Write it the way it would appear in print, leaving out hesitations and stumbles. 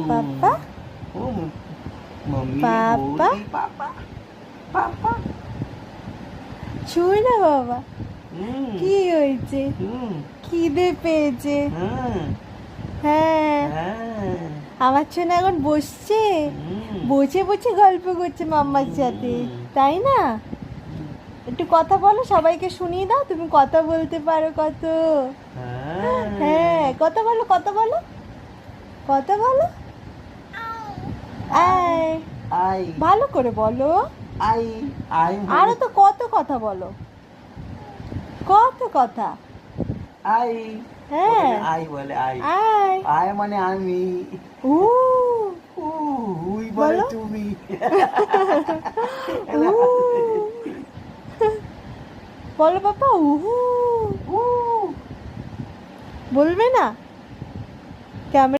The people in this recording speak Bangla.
পাপা मम्मी पापा? बोल पापा पापा ছুঁই না বাবা, हम्म কি হয়েছে? हम्म খিদে পেয়েছে। हाँ হ্যাঁ, हाँ আমার ছেলে এখন বসছে, हम्म বসে বসে গল্প করছে মাম্মার সাথে, তাই না? একটু কথা বলো, সবাইকে শুনিয়ে দাও, তুমি কথা বলতে পারো কত। हाँ হ্যাঁ, কথা বলো, কথা বলো, কথা বলো। আয়, आई ভালো করে বলো। आई आई আরো তো কত কথা বলো, কত কথা। आई হ্যাঁ, आई बोले आई আয়। आई माने आमी উ हुई बोले बोलो। তুমি উ বলো পাপা, উহু। বলবে না?